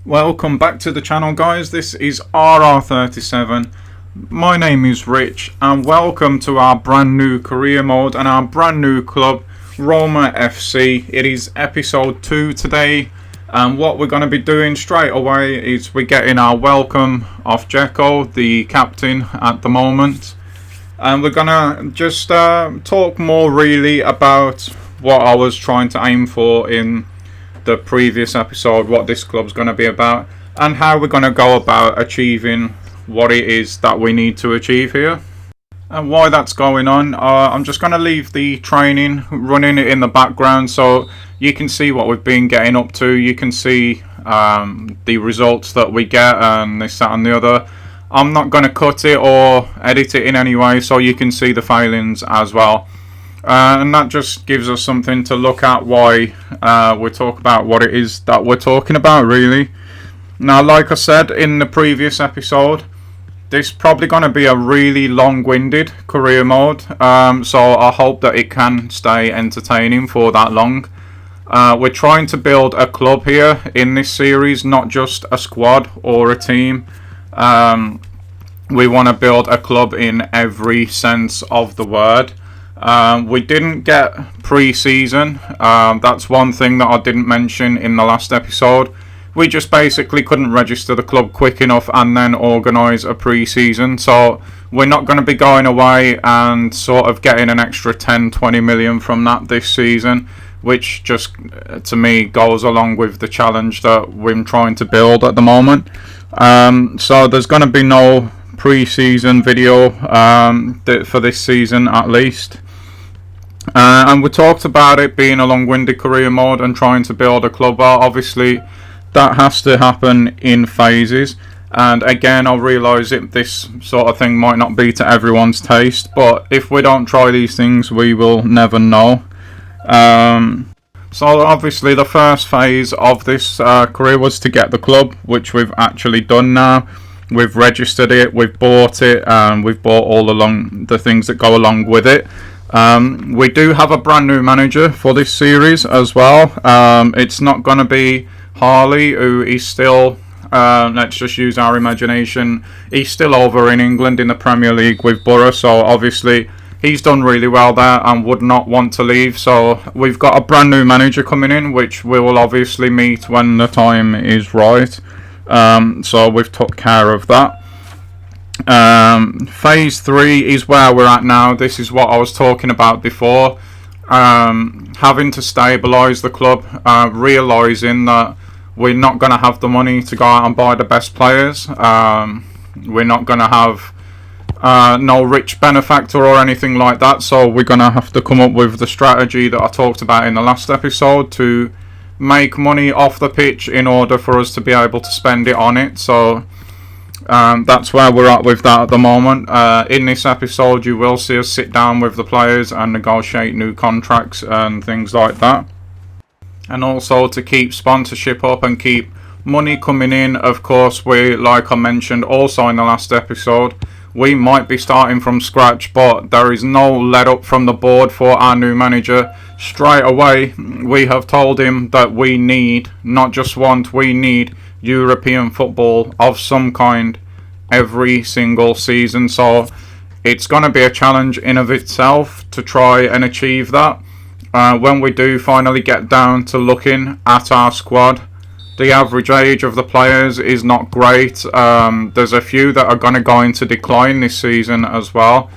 Welcome back to the channel, guys. This is RR37. My name is Rich and welcome to our brand new career mode and our brand new club, Roma FC. It is episode 2 today, and what we're going to be doing straight away is we're getting our welcome off Dzeko, the captain at the moment, and we're going to just talk more really about what I was trying to aim for in the previous episode, what this club's going to be about and how we're going to go about achieving what it is that we need to achieve here. And why that's going on, I'm just going to leave the training running in the background so you can see what we've been getting up to. You can see the results that we get and this, that and the other. I'm not going to cut it or edit it in any way, so you can see the failings as well. And that just gives us something to look at why we talk about what it is that we're talking about, really. Now, like I said in the previous episode, this is probably going to be a really long-winded career mode, so I hope that it can stay entertaining for that long. We're trying to build a club here in this series, not just a squad or a team. We want to build a club in every sense of the word. We didn't get pre-season. That's one thing that I didn't mention in the last episode. We just basically couldn't register the club quick enough and then organise a pre-season. So we're not going to be going away and sort of getting an extra 10-20 million from that this season, which just to me goes along with the challenge that we're trying to build at the moment. So there's going to be no pre-season video for this season at least. And we talked about it being a long-winded career mode and trying to build a club. Obviously, that has to happen in phases. And again, I realise this sort of thing might not be to everyone's taste, but if we don't try these things, we will never know. So obviously, the first phase of this career was to get the club, which we've actually done now. We've registered it, we've bought it, and we've bought all along the things that go along with it. We do have a brand new manager for this series as well. It's not going to be Harley, who is still, let's just use our imagination, he's still over in England in the Premier League with Borough, so obviously he's done really well there and would not want to leave. So we've got a brand new manager coming in, which we will obviously meet when the time is right. So we've took care of that. Phase 3 is where we're at now. This is what I was talking about before. Having to stabilise the club, realising that we're not going to have the money to go out and buy the best players. We're not going to have no rich benefactor or anything like that, so we're going to have to come up with the strategy that I talked about in the last episode to make money off the pitch in order for us to be able to spend it on it. So that's where we're at with that at the moment. In this episode, you will see us sit down with the players and negotiate new contracts and things like that. And also to keep sponsorship up and keep money coming in. Of course, we, like I mentioned also in the last episode, we might be starting from scratch, but there is no let up from the board for our new manager. Straight away, we have told him that we need, not just want, we need European football of some kind every single season. So it's going to be a challenge in of itself to try and achieve that. When we do finally get down to looking at our squad, the average age of the players is not great. There's a few that are going to go into decline this season as well,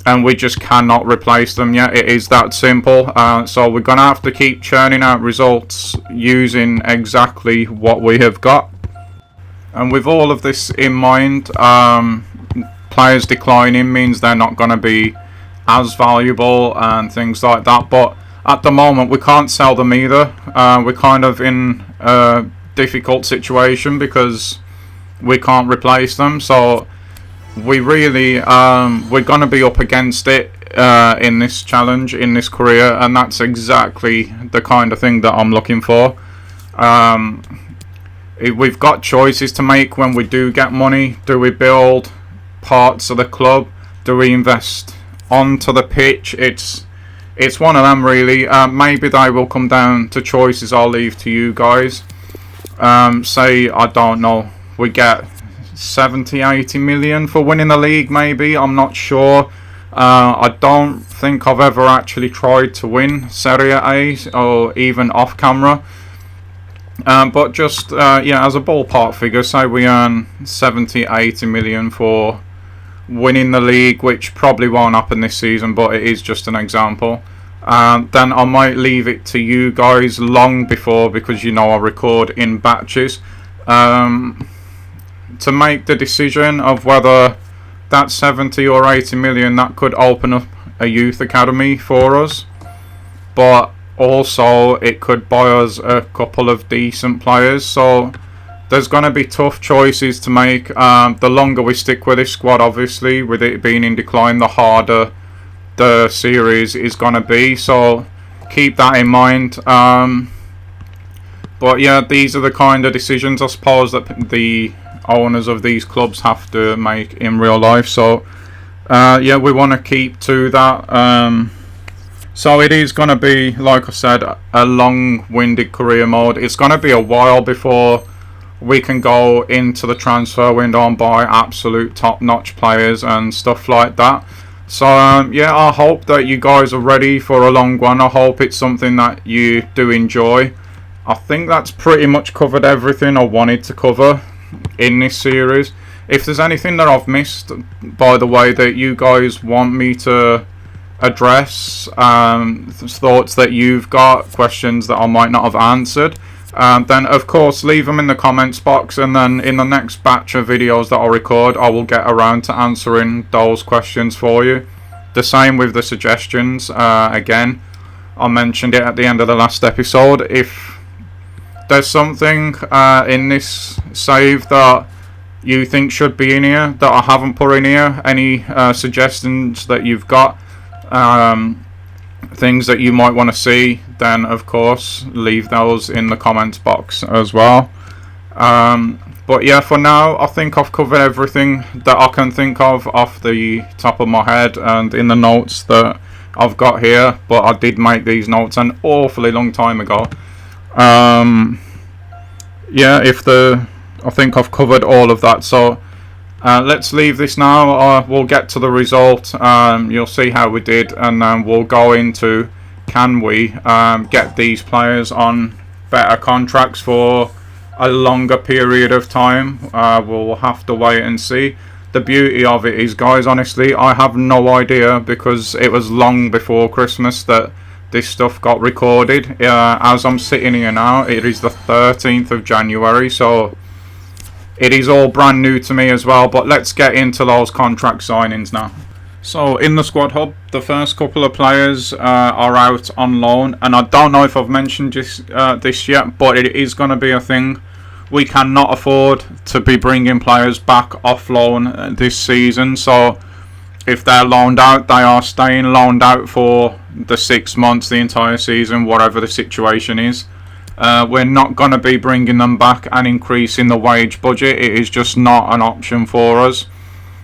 and we just cannot replace them yet. It is that simple. So we're going to have to keep churning out results using exactly what we have got. And with all of this in mind, players declining means they're not going to be as valuable and things like that. But at the moment, we can't sell them either. We're kind of in a difficult situation because we can't replace them. So we really, we're going to be up against it in this challenge, in this career, and that's exactly the kind of thing that I'm looking for. We've got choices to make when we do get money. Do we build parts of the club? Do we invest onto the pitch? It's one of them really. Maybe they will come down to choices I'll leave to you guys. say, I don't know, we get 70-80 million for winning the league, maybe, I'm not sure. I don't think I've ever actually tried to win Serie A, or even off camera. But just, yeah, as a ballpark figure, say we earn 70-80 million for winning the league, which probably won't happen this season, but it is just an example. Then I might leave it to you guys long before, because you know I record in batches, to make the decision of whether that 70 or 80 million, that could open up a youth academy for us, but also it could buy us a couple of decent players. So there's going to be tough choices to make. The longer we stick with this squad, obviously, with it being in decline, the harder the series is going to be, so keep that in mind. But yeah, these are the kind of decisions, I suppose, that the owners of these clubs have to make in real life. So yeah, we want to keep to that. So it is going to be, like I said, a long-winded career mode. It's going to be a while before we can go into the transfer window and buy absolute top-notch players and stuff like that. So yeah, I hope that you guys are ready for a long one. I hope it's something that you do enjoy. I think that's pretty much covered everything I wanted to cover in this series. If there's anything that I've missed, by the way, that you guys want me to address, thoughts that you've got, questions that I might not have answered, then of course leave them in the comments box, and then in the next batch of videos that I record, I will get around to answering those questions for you. The same with the suggestions. Again, I mentioned it at the end of the last episode. If there's something in this save that you think should be in here that I haven't put in here, any suggestions that you've got, things that you might want to see, then of course leave those in the comments box as well. But yeah, for now I think I've covered everything that I can think of off the top of my head and in the notes that I've got here, but I did make these notes an awfully long time ago. Yeah, I think I've covered all of that, so let's leave this now. We'll get to the result. You'll see how we did, and then we'll go into, can we get these players on better contracts for a longer period of time. We'll have to wait and see. The beauty of it is, guys, honestly, I have no idea, because it was long before Christmas that this stuff got recorded. As I'm sitting here now, it is the 13th of January, so it is all brand new to me as well. But let's get into those contract signings now. So in the squad hub, the first couple of players are out on loan, and I don't know if I've mentioned this yet, but it is going to be a thing. We cannot afford to be bringing players back off loan this season, so if they're loaned out, they are staying loaned out for the 6 months, the entire season, whatever the situation is. We're not going to be bringing them back and increasing the wage budget. It is just not an option for us.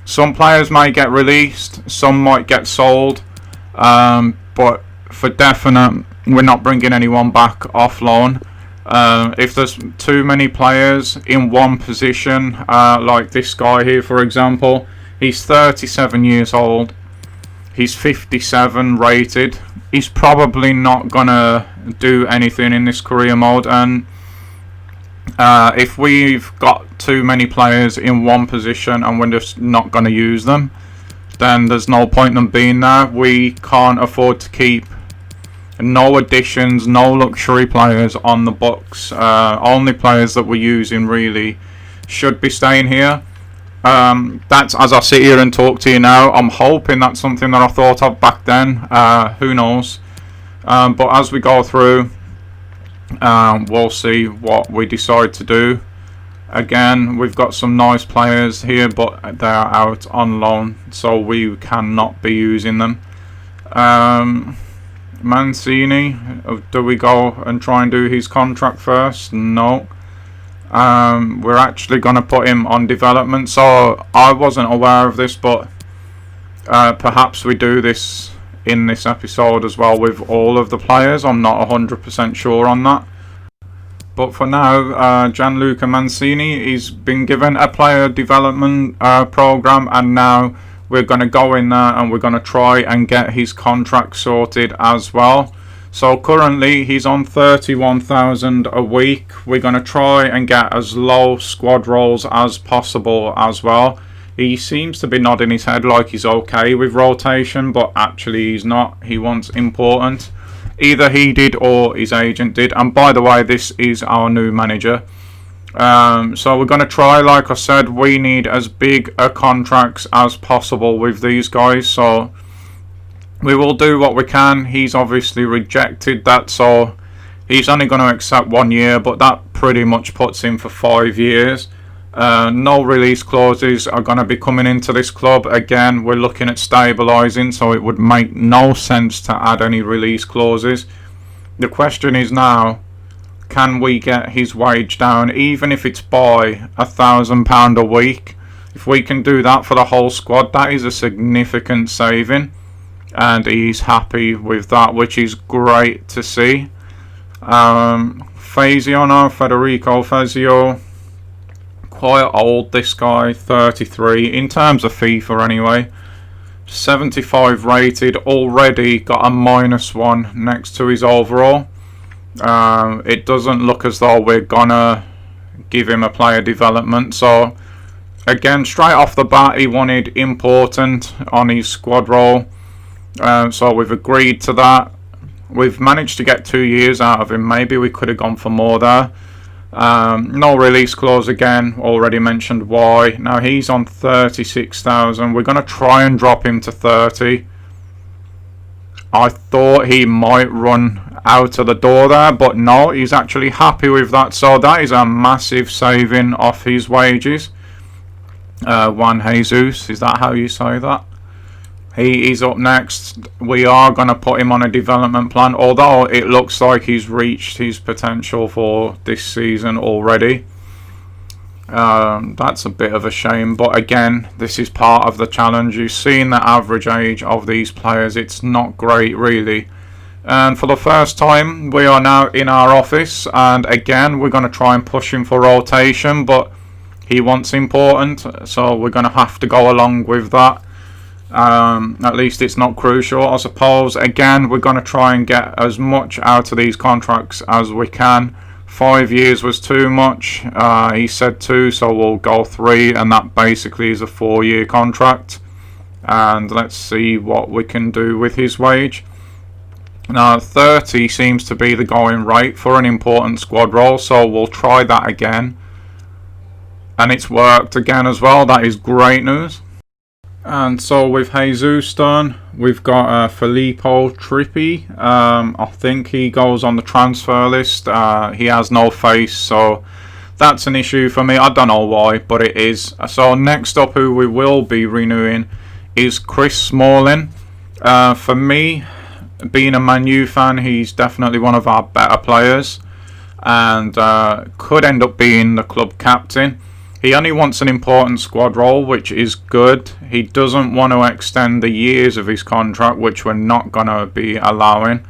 Some players may get released, some might get sold, but for definite, we're not bringing anyone back off loan. If there's too many players in one position, like this guy here, for example, he's 37 years old, he's 57 rated, he's probably not gonna do anything in this career mode, and if we've got too many players in one position and we're just not going to use them, then there's no point in them being there. We can't afford to keep no additions, no luxury players on the books. Only players that we're using really should be staying here. That's as I sit here and talk to you now. I'm hoping that's something that I thought of back then. Who knows? But as we go through, we'll see what we decide to do. Again, we've got some nice players here, but they're out on loan, so we cannot be using them. Mancini, do we go and try and do his contract first? No. We're actually going to put him on development, so I wasn't aware of this, but perhaps we do this in this episode as well with all of the players. I'm not 100% sure on that. But for now, Gianluca Mancini, he's been given a player development program, and now we're going to go in there and we're going to try and get his contract sorted as well. So currently he's on 31,000 a week. We're going to try and get as low squad roles as possible as well. He seems to be nodding his head like he's okay with rotation, but actually he's not. He wants important. Either he did or his agent did. And by the way, this is our new manager. So we're going to try, like I said, we need as big a contracts as possible with these guys. So we will do what we can. He's obviously rejected that, so he's only going to accept 1 year, but that pretty much puts him for 5 years. No release clauses are going to be coming into this club. Again, we're looking at stabilising, so it would make no sense to add any release clauses. The question is now, can we get his wage down, even if it's by £1,000 a week? If we can do that for the whole squad, that is a significant saving, and he's happy with that, which is great to see. Federico Fazio, quite old, this guy, 33 in terms of FIFA anyway. 75 rated, already got a -1 next to his overall. It doesn't look as though we're gonna give him a player development. So again, straight off the bat, he wanted important on his squad role. So we've agreed to that. We've managed to get 2 years out of him. Maybe we could have gone for more there. No release clause again, already mentioned why. Now he's on 36,000. We're going to try and drop him to 30. I thought he might run out of the door there, but no, he's actually happy with that. So that is a massive saving off his wages. Juan Jesus, is that how you say that? He is up next. We are going to put him on a development plan, although it looks like he's reached his potential for this season already. That's a bit of a shame, but again, this is part of the challenge. You've seen the average age of these players. It's not great, really. And for the first time, we are now in our office, and again, we're going to try and push him for rotation, but he wants important, so we're going to have to go along with that. At least it's not crucial, I suppose. Again, we're going to try and get as much out of these contracts as we can. 5 years was too much. He said 2, so we'll go 3, and that basically is a 4-year contract. And let's see what we can do with his wage. Now 30 seems to be the going rate for an important squad role, so we'll try that again. And it's worked again as well. That is great news. And so with Jesus done, we've got Filippo Trippi. I think he goes on the transfer list. He has no face, so that's an issue for me. I don't know why, but it is. So next up, who we will be renewing is Chris Smalling. For me, being a Man U fan, he's definitely one of our better players, and could end up being the club captain. He only wants an important squad role, which is good. He doesn't want to extend the years of his contract, which we're not going to be allowing.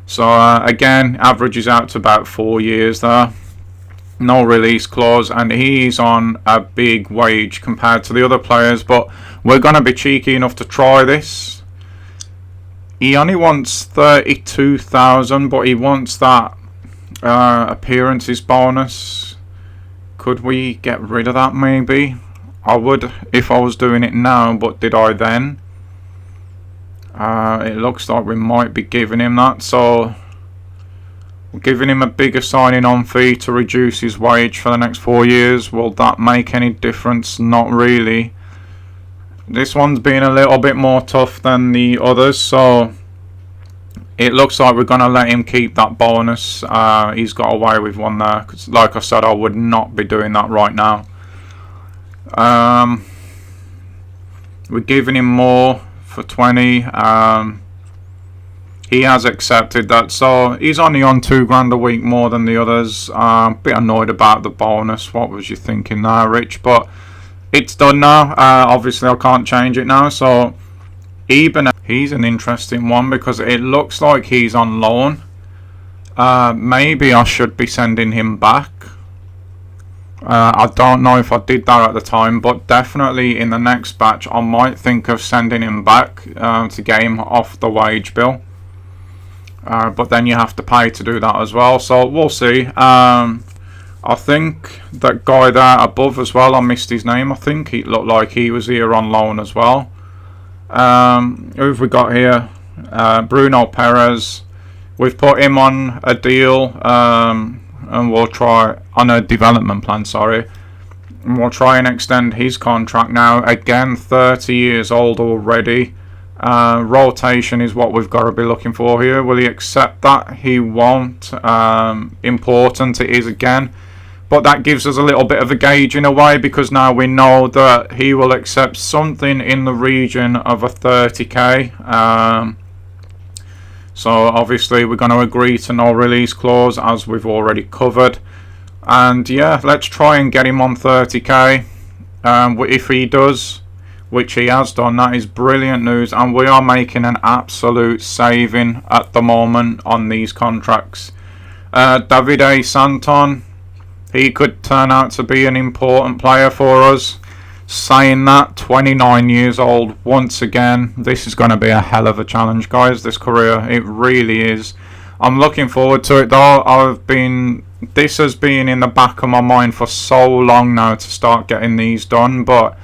So again, averages out to about 4 years there. No release clause, and he's on a big wage compared to the other players, but we're going to be cheeky enough to try this. He only wants 32,000, but he wants that appearances bonus. Could we get rid of that maybe? I would if I was doing it now, but did I then? It looks like we might be giving him that, so we're giving him a bigger signing on fee to reduce his wage for the next 4 years. Will that make any difference? Not really. This one's been a little bit more tough than the others, so it looks like we're going to let him keep that bonus. He's got away with one there, 'cause like I said, I would not be doing that right now. We're giving him more for 20. He has accepted that, so he's only on £2,000 a week more than the others. A bit annoyed about the bonus. What was you thinking there, Rich? But it's done now. Obviously I can't change it now, so he's an interesting one because it looks like he's on loan, Maybe I should be sending him back. I don't know if I did that at the time, but definitely in the next batch I might think of sending him back to get him off the wage bill. But then you have to pay to do that as well, so we'll see. I think that guy there above as well, I missed his name. I think he looked like he was here on loan as well. Who have we got here? Bruno Perez. We've put him on a deal, and we'll try on a development plan, sorry, and we'll try and extend his contract now. Again, 30 years old already. Rotation is what we've got to be looking for here. Will he accept that? He won't. Important it is again, but that gives us a little bit of a gauge in a way, because now we know that he will accept something in the region of a 30k. So obviously we're going to agree to no release clause, as we've already covered. And yeah, let's try and get him on 30k. If he does, which he has done, that is brilliant news, and we are making an absolute saving at the moment on these contracts. Davide Santon, he could turn out to be an important player for us. Saying that, 29 years old once again. This is going to be a hell of a challenge, guys, this career. It really is. I'm looking forward to it though. This has been in the back of my mind for so long now to start getting these done, but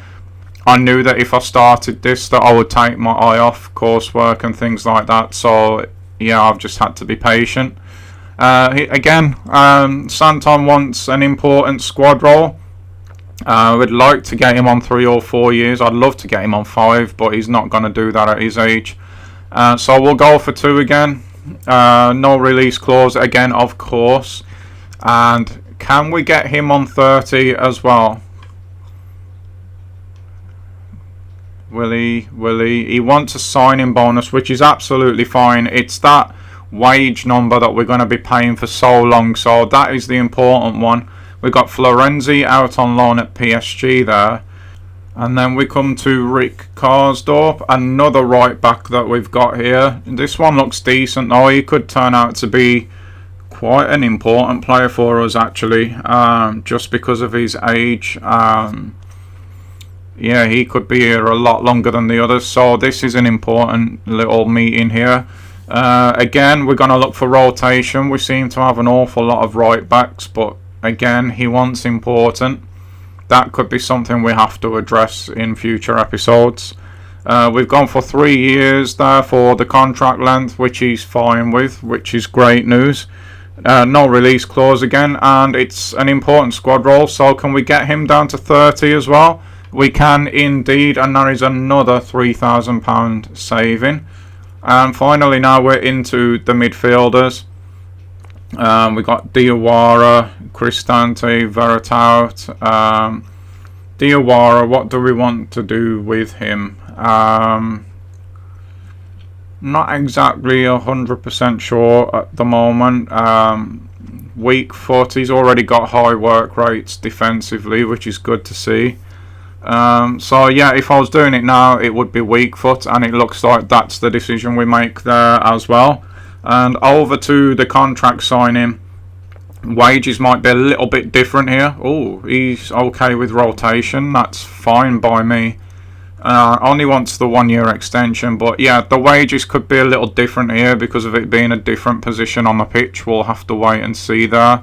I knew that if I started this that I would take my eye off coursework and things like that. So yeah, I've just had to be patient. Santon wants an important squad role. We'd like to get him on 3 or 4 years. I'd love to get him on 5, but he's not going to do that at his age. So we'll go for 2 again. No release clause again, of course. And can we get him on 30 as well? Will he? He wants a signing bonus, which is absolutely fine. It's that wage number that we're going to be paying for so long, so that is the important one. We've got Florenzi out on loan at PSG there. And then we come to Rick Karsdorp, another right back that we've got here. This one looks decent though. He could turn out to be quite an important player for us actually, just because of his age. Yeah, he could be here a lot longer than the others, so this is an important little meeting here. Again, we're going to look for rotation. We seem to have an awful lot of right backs, but again, he wants important. That could be something we have to address in future episodes. We've gone for 3 years there for the contract length, which he's fine with, which is great news. No release clause again, and it's an important squad role, so can we get him down to 30 as well? We can indeed, and that is another £3,000 saving. And finally now we're into the midfielders. We got Diawara, Cristante, Veritaut. Diawara, what do we want to do with him? Not exactly 100% sure at the moment. Weak foot, he's already got high work rates defensively, which is good to see. So yeah, if I was doing it now, it would be weak foot, and it looks like that's the decision we make there as well. And over to the contract signing. Wages might be a little bit different here. Oh, he's okay with rotation. That's fine by me. Only wants the 1 year extension, but yeah, the wages could be a little different here because of it being a different position on the pitch. We'll have to wait and see there.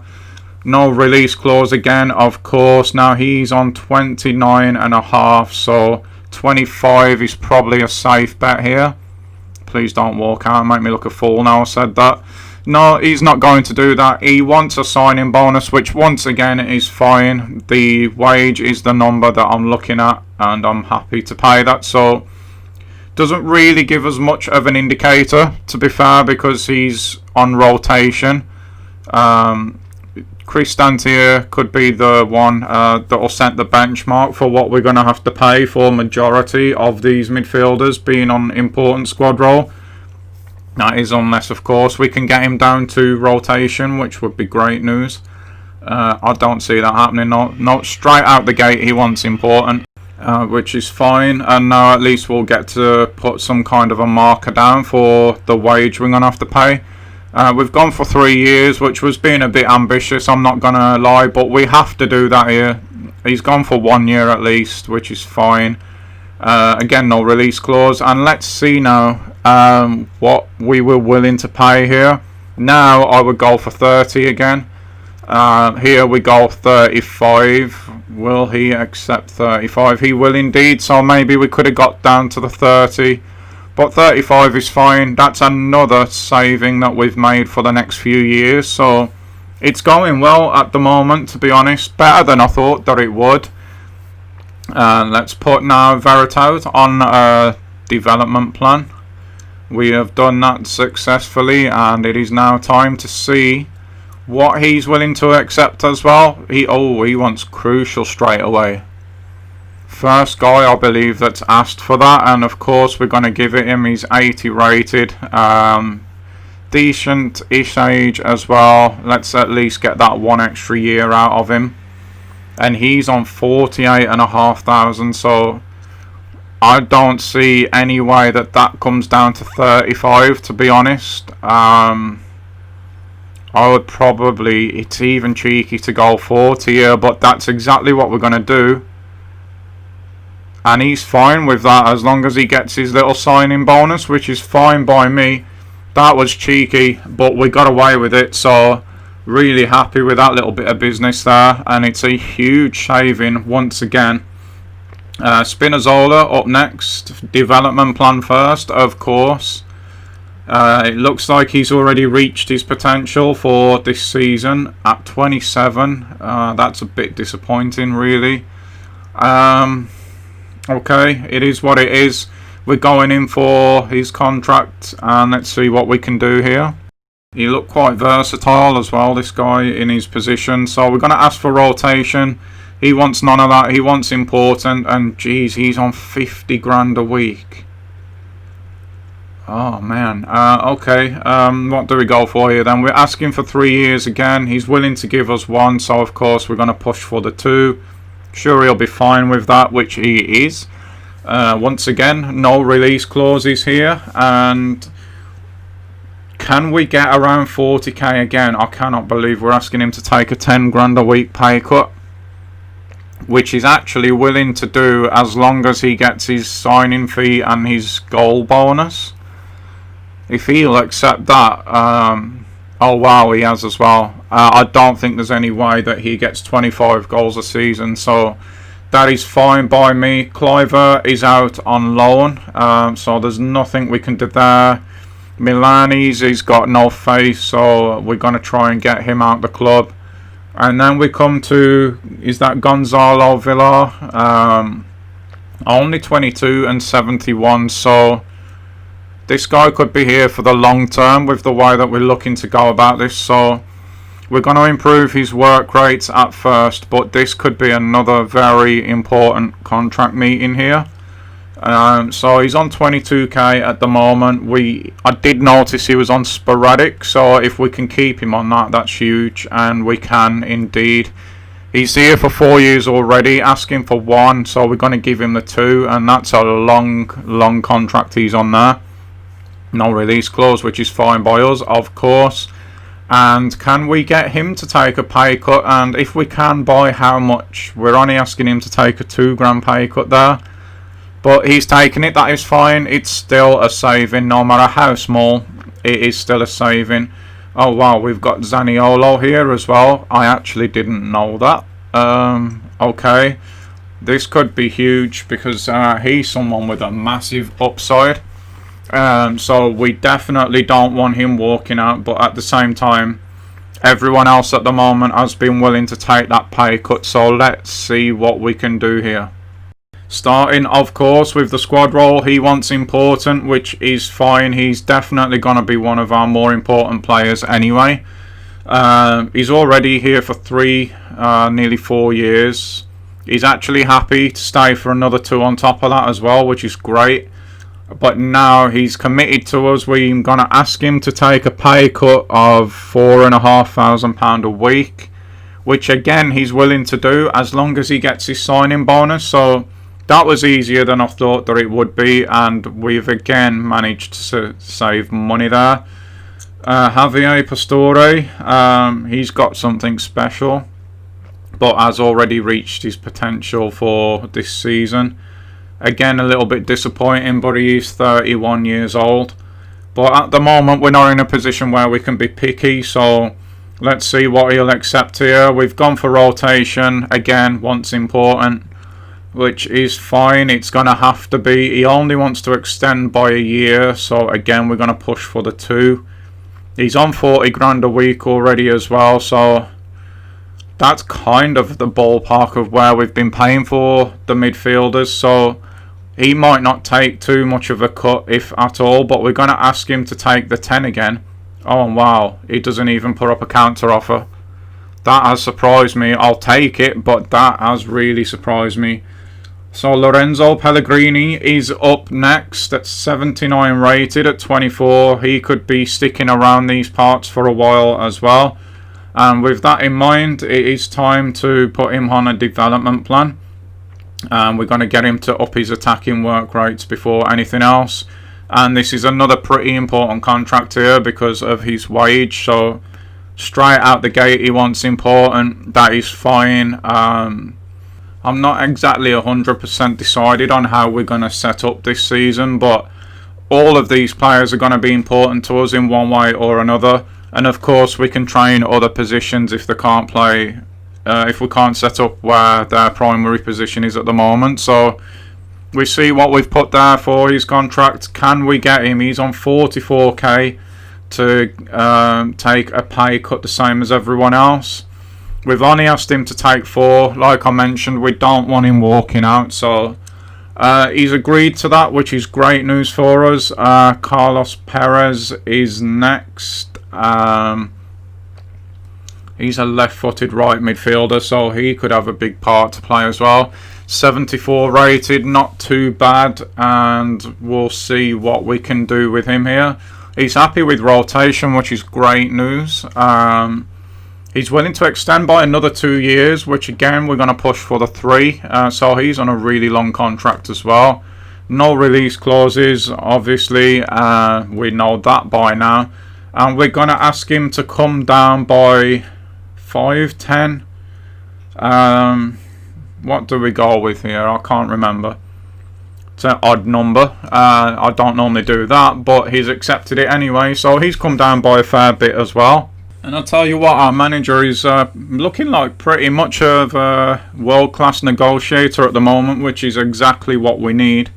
No release clause again, of course. Now he's on 29.5, so 25 is probably a safe bet here. Please don't walk out and make me look a fool now I said that. No, he's not going to do that. He wants a signing bonus, which once again is fine. The wage is the number that I'm looking at, and I'm happy to pay that. So doesn't really give us much of an indicator, to be fair, because he's on rotation. Cristante could be the one that will set the benchmark for what we're going to have to pay for majority of these midfielders being on important squad role. That is unless, of course, we can get him down to rotation, which would be great news. I don't see that happening. No, straight out the gate he wants important, which is fine. And now at least we'll get to put some kind of a marker down for the wage we're going to have to pay. We've gone for 3 years, which was being a bit ambitious, I'm not going to lie, but we have to do that here. He's gone for 1 year at least, which is fine. Again, no release clause. And let's see now what we were willing to pay here. Now I would go for 30 again. Here we go 35. Will he accept 35? He will indeed, so maybe we could have got down to the 30. But 35 is fine. That's another saving that we've made for the next few years. So it's going well at the moment, to be honest. Better than I thought that it would. Let's put now Veritout on a development plan. We have done that successfully, and it is now time to see what he's willing to accept as well. He wants crucial straight away. First guy I believe that's asked for that, and of course we're going to give it him. He's 80 rated, decent-ish age as well. Let's at least get that 1 extra year out of him. And he's on 48,500, so I don't see any way that comes down to 35, to be honest. I would probably, it's even cheeky to go 40 here, but that's exactly what we're going to do. And he's fine with that as long as he gets his little signing bonus, which is fine by me. That was cheeky, but we got away with it, so really happy with that little bit of business there. And it's a huge saving once again. Spinazzola up next. Development plan first, of course. It looks like he's already reached his potential for this season at 27. That's a bit disappointing, really. Okay, it is what it is. We're going in for his contract, and let's see what we can do here. He looked quite versatile as well, this guy, in his position. So we're going to ask for rotation. He wants none of that. He wants important, and geez, he's on 50 grand a week. Oh man. Okay, what do we go for here then? We're asking for 3 years again. He's willing to give us 1, so of course we're going to push for the 2. Sure, he'll be fine with that, which he is. Once again, no release clauses here. And can we get around 40k again? I cannot believe we're asking him to take a 10 grand a week pay cut, which he's actually willing to do as long as he gets his signing fee and his goal bonus. If he'll accept that, oh wow, he has as well. I don't think there's any way that he gets 25 goals a season, so that is fine by me. Kluivert is out on loan, so there's nothing we can do there. Milani's, he's got no face, so we're going to try and get him out the club. And then we come to, is that Gonzalo Villar? Only 22 and 71, so this guy could be here for the long term with the way that we're looking to go about this. So we're going to improve his work rates at first, but this could be another very important contract meeting here. So he's on 22k at the moment. I did notice he was on sporadic, so if we can keep him on that, that's huge, and we can indeed. He's here for 4 years already, asking for 1, so we're going to give him the 2, and that's a long contract he's on there. No release clause, which is fine by us, of course. And can we get him to take a pay cut? And if we can, by how much? We're only asking him to take a 2 grand pay cut there, but he's taking it. That is fine. It's still a saving, no matter how small. It is still a saving. Oh wow, we've got Zaniolo here as well. I actually didn't know that. Okay, this could be huge because he's someone with a massive upside. So we definitely don't want him walking out, but at the same time, everyone else at the moment has been willing to take that pay cut, so let's see what we can do here. Starting, of course, with the squad role, he wants important, which is fine. He's definitely going to be one of our more important players anyway. He's already here for nearly 4 years. He's actually happy to stay for another 2 on top of that as well, which is great. But now he's committed to us. We're going to ask him to take a pay cut of £4,500 a week, which again he's willing to do as long as he gets his signing bonus. So that was easier than I thought that it would be, and we've again managed to save money there. Javier Pastore, he's got something special, but has already reached his potential for this season. Again, a little bit disappointing, but he is 31 years old. But at the moment, we're not in a position where we can be picky, so let's see what he'll accept here. We've gone for rotation, again, once important, which is fine. It's going to have to be. He only wants to extend by a year, so again, we're going to push for the 2. He's on 40 grand a week already as well, so that's kind of the ballpark of where we've been paying for the midfielders, so he might not take too much of a cut, if at all, but we're going to ask him to take the 10 again. Oh, wow, he doesn't even put up a counter offer. That has surprised me. I'll take it, but that has really surprised me. So Lorenzo Pellegrini is up next at 79 rated at 24. He could be sticking around these parts for a while as well. And with that in mind, it is time to put him on a development plan. And we're going to get him to up his attacking work rates before anything else. And this is another pretty important contract here because of his wage. So straight out the gate, he wants important. That is fine. I'm not exactly 100% decided on how we're going to set up this season, but all of these players are going to be important to us in one way or another. And of course, we can train other positions if they can't play, if we can't set up where their primary position is at the moment. So we see what we've put there for his contract. Can we get him? He's on 44k to take a pay cut the same as everyone else. We've only asked him to take 4. Like I mentioned, we don't want him walking out. So he's agreed to that, which is great news for us. Carlos Perez is next. He's a left-footed right midfielder, so he could have a big part to play as well. 74 rated, not too bad, and we'll see what we can do with him here. He's happy with rotation, which is great news. He's willing to extend by another 2 years, which again, we're going to push for the 3. So he's on a really long contract as well. No release clauses, obviously. We know that by now. And we're going to ask him to come down by 5-10. What do we go with here? I can't remember. It's an odd number. I don't normally do that, but he's accepted it anyway. So he's come down by a fair bit as well. And I'll tell you what, our manager is looking like pretty much of a world-class negotiator at the moment, which is exactly what we need.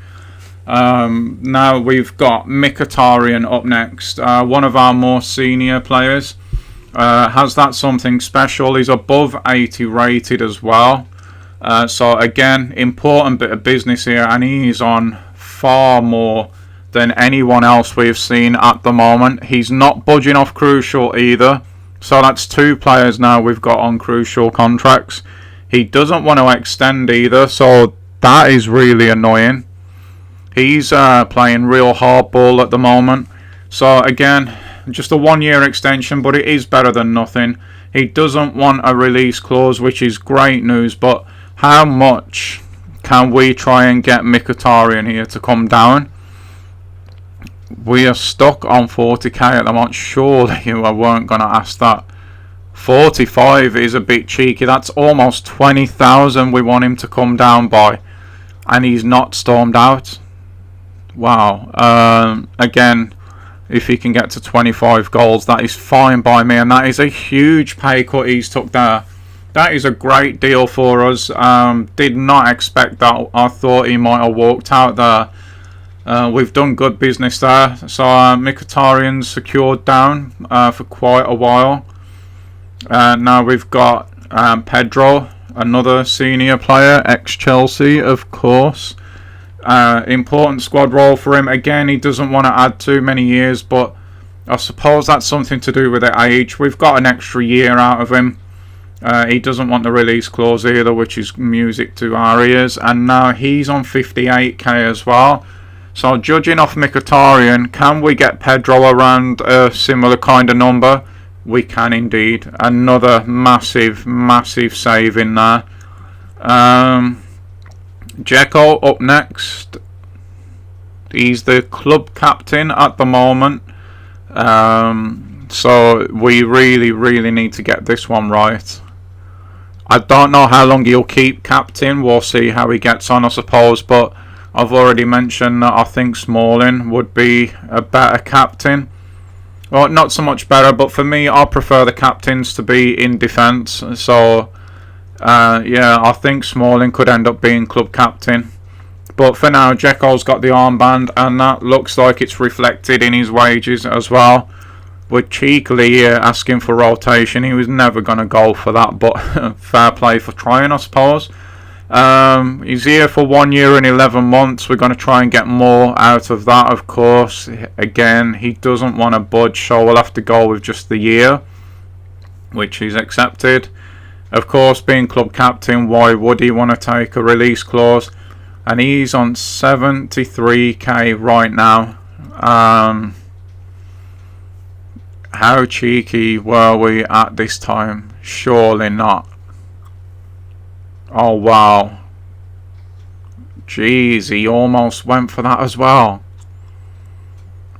Now we've got Mkhitaryan up next, one of our more senior players. Has that something special? He's above 80 rated as well. So again, important bit of business here, and he's on far more than anyone else we've seen at the moment. He's not budging off crucial either. So that's 2 players now we've got on crucial contracts. He doesn't want to extend either, so that is really annoying. He's playing real hardball at the moment. So again, just a 1-year extension, but it is better than nothing. He doesn't want a release clause, which is great news, but how much can we try and get Mkhitaryan here to come down? We are stuck on 40k at the moment. Surely you weren't going to ask that. 45 is a bit cheeky. That's almost 20,000 we want him to come down by. And he's not stormed out. Wow. Again, if he can get to 25 goals, that is fine by me. And that is a huge pay cut he's took there. That is a great deal for us. Did not expect that. I thought he might have walked out there. We've done good business there. So Mkhitaryan's secured down for quite a while. Now we've got Pedro, another senior player, ex-Chelsea, of course. Important squad role for him. Again, he doesn't want to add too many years, but I suppose that's something to do with the age. We've got an extra year out of him. He doesn't want the release clause either, which is music to our ears. And now he's on 58k as well. So judging off Mkhitaryan, can we get Pedro around a similar kind of number? We can indeed. Another massive, massive save in there. Dzeko up next. He's the club captain at the moment. So we really need to get this one right. I don't know how long he'll keep captain. We'll see how he gets on, I suppose. But I've already mentioned that I think Smalling would be a better captain. Well, not so much better, but for me, I prefer the captains to be in defence. So, yeah, I think Smalling could end up being club captain. But for now, Dzeko's got the armband, and that looks like it's reflected in his wages as well. We're cheekily asking for rotation. He was never going to go for that, but fair play for trying, I suppose. He's here for 1 year and 11 months. We're going to try and get more out of that, of course. Again, he doesn't want to budge, so we'll have to go with just the year, which he's accepted. Of course, being club captain, why would he want to take a release clause? And he's on 73k right now. How cheeky were we at this time? Surely not. Oh wow. Jeez, he almost went for that as well.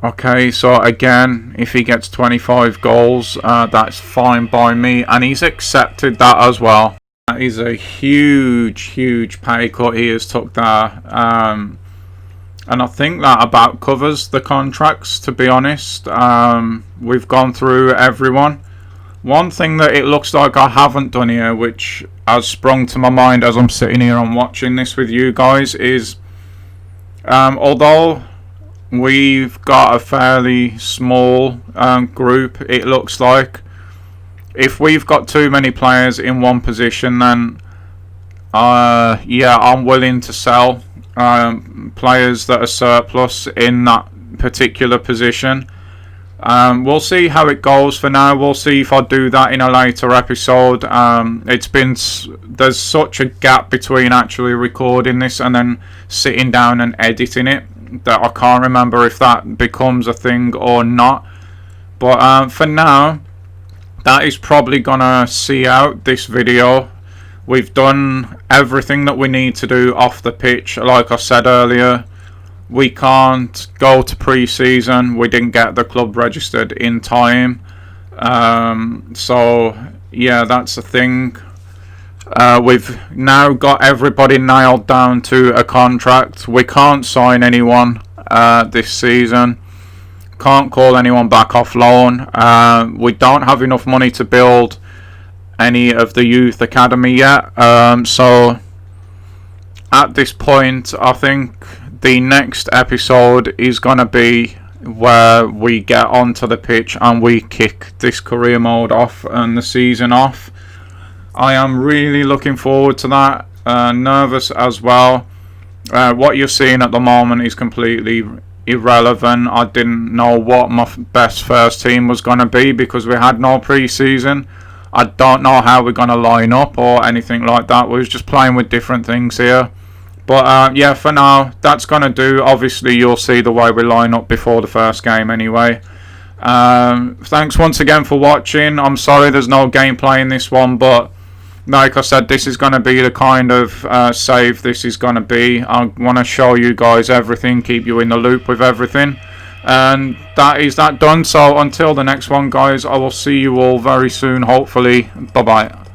Okay, so again, if he gets 25 goals, that's fine by me. And he's accepted that as well. That is a huge pay cut he has took there. And I think that about covers the contracts, to be honest. We've gone through everyone. One thing that it looks like I haven't done here, which has sprung to my mind as I'm sitting here and watching this with you guys, is although we've got a fairly small group, it looks like, if we've got too many players in one position, then yeah, I'm willing to sell players that are surplus in that particular position. We'll see how it goes. For now, we'll see if I do that in a later episode. There's such a gap between actually recording this and then sitting down and editing it that I can't remember if that becomes a thing or not. But for now, that is probably gonna see out this video. We've done everything that we need to do off the pitch. Like I said earlier, we can't go to pre-season. We didn't get the club registered in time. So yeah, that's the thing. We've now got everybody nailed down to a contract. We can't sign anyone this season. Can't call anyone back off loan. We don't have enough money to build any of the youth academy yet. So at this point, I think the next episode is going to be where we get onto the pitch and we kick this career mode off and the season off. I am really looking forward to that. Nervous as well. What you're seeing at the moment is completely irrelevant. I didn't know what my best first team was going to be because we had no pre-season. I don't know how we're going to line up or anything like that. We was just playing with different things here. But yeah, for now, that's going to do. Obviously, you'll see the way we line up before the first game anyway. Thanks once again for watching. I'm sorry there's no gameplay in this one, but like I said, this is going to be the kind of save this is going to be. I want to show you guys everything, keep you in the loop with everything. And that is that done. So until the next one, guys, I will see you all very soon, hopefully. Bye-bye.